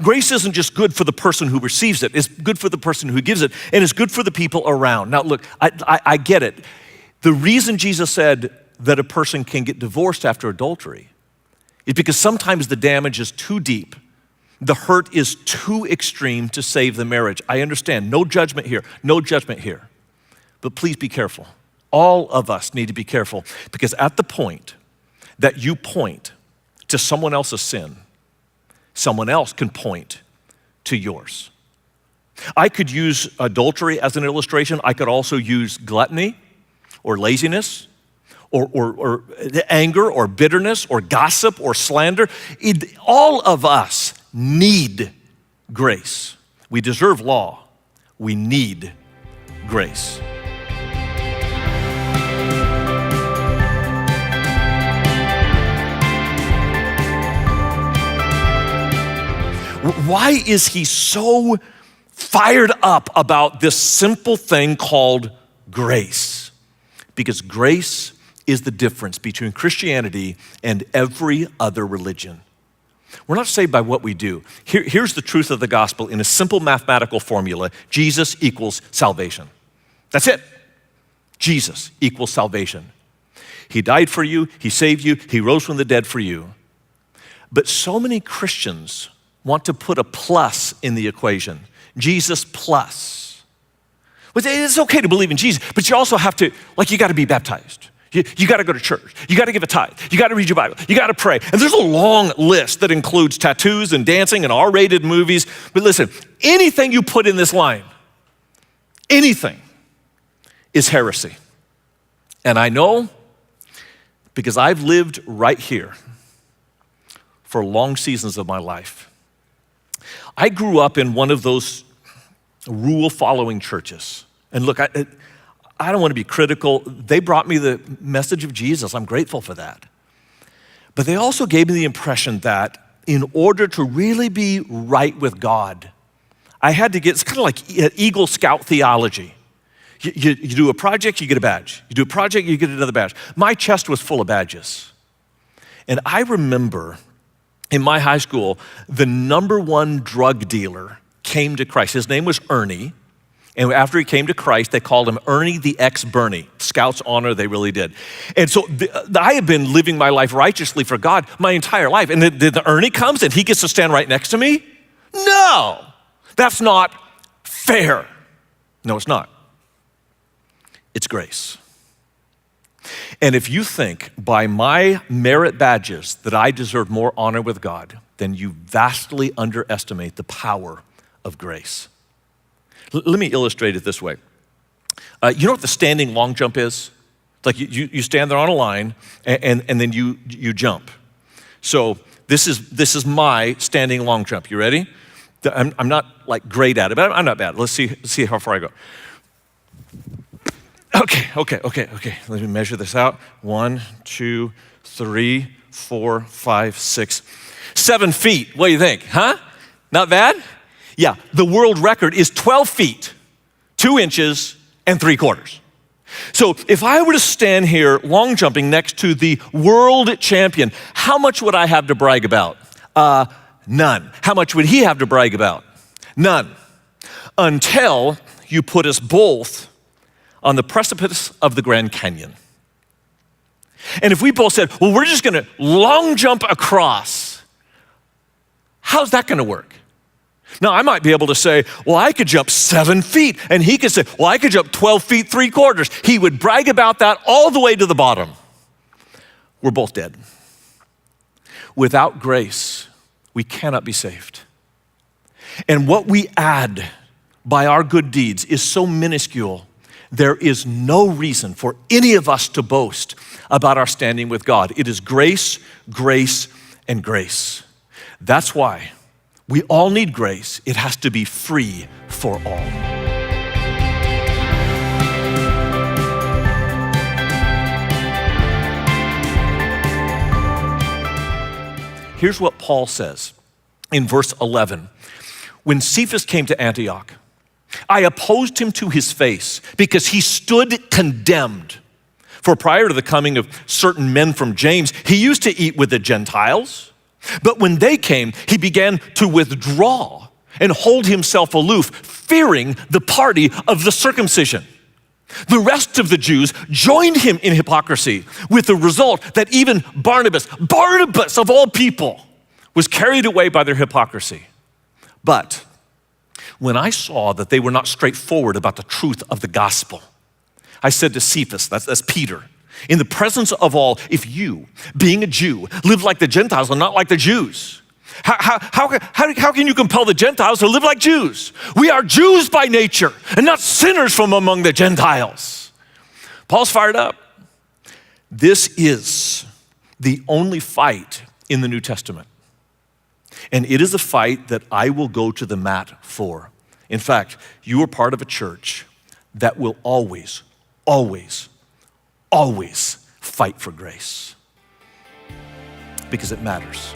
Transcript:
grace isn't just good for the person who receives it, it's good for the person who gives it, and it's good for the people around. Now look, I get it. The reason Jesus said that a person can get divorced after adultery is because sometimes the damage is too deep. The hurt is too extreme to save the marriage. I understand, no judgment here, no judgment here. But please be careful. All of us need to be careful, because at the point that you point to someone else's sin, someone else can point to yours. I could use adultery as an illustration. I could also use gluttony or laziness or anger or bitterness or gossip or slander. All of us need grace. We deserve law. We need grace. Why is he so fired up about this simple thing called grace? Because grace is the difference between Christianity and every other religion. We're not saved by what we do. Here's the truth of the gospel in a simple mathematical formula. Jesus equals salvation. That's it. Jesus equals salvation. He died for you, he saved you, he rose from the dead for you. But so many Christians want to put a plus in the equation. Jesus plus. It's okay to believe in Jesus, but you also have to, you gotta be baptized. You gotta go to church. You gotta give a tithe. You gotta read your Bible. You gotta pray. And there's a long list that includes tattoos and dancing and R-rated movies. But listen, anything you put in this line, anything is heresy. And I know because I've lived right here for long seasons of my life. I grew up in one of those rule-following churches. And look, I don't want to be critical. They brought me the message of Jesus. I'm grateful for that. But they also gave me the impression that in order to really be right with God, I had to get, it's kind of like Eagle Scout theology. You do a project, you get a badge. You do a project, you get another badge. My chest was full of badges. And I remember in my high school, the #1 drug dealer came to Christ. His name was Ernie. And after he came to Christ, they called him Ernie the ex-Bernie. Scouts honor, they really did. And so I have been living my life righteously for God my entire life. And then the Ernie comes and he gets to stand right next to me? No, that's not fair. No, it's not. It's grace. And if you think by my merit badges that I deserve more honor with God, then you vastly underestimate the power of grace. Let me illustrate it this way. You know what the standing long jump is? It's like you stand there on a line and then you jump. So this is my standing long jump. You ready? I'm not great at it, but I'm not bad. Let's see how far I go. Okay. Let me measure this out. 1, 2, 3, 4, 5, 6, 7 feet. What do you think? Huh? Not bad? Yeah, the world record is 12 feet, 2 inches, and 3/4. So if I were to stand here long jumping next to the world champion, how much would I have to brag about? None. How much would he have to brag about? None. Until you put us both on the precipice of the Grand Canyon. And if we both said, well, we're just gonna long jump across, how's that gonna work? Now, I might be able to say, well, I could jump 7 feet, and he could say, well, I could jump 12 feet, 3/4. He would brag about that all the way to the bottom. We're both dead. Without grace, we cannot be saved. And what we add by our good deeds is so minuscule, there is no reason for any of us to boast about our standing with God. It is grace, grace, and grace. That's why we all need grace. It has to be free for all. Here's what Paul says in verse 11. When Cephas came to Antioch, I opposed him to his face because he stood condemned. For prior to the coming of certain men from James, he used to eat with the Gentiles. But when they came, he began to withdraw and hold himself aloof, fearing the party of the circumcision. The rest of the Jews joined him in hypocrisy, with the result that even Barnabas of all people, was carried away by their hypocrisy. But when I saw that they were not straightforward about the truth of the gospel, I said to Cephas, that's Peter, in the presence of all, if you, being a Jew, live like the Gentiles and not like the Jews, how can you compel the Gentiles to live like Jews? We are Jews by nature and not sinners from among the Gentiles. Paul's fired up. This is the only fight in the New Testament. And it is a fight that I will go to the mat for. In fact, you are part of a church that will always, always, always fight for grace. Because it matters.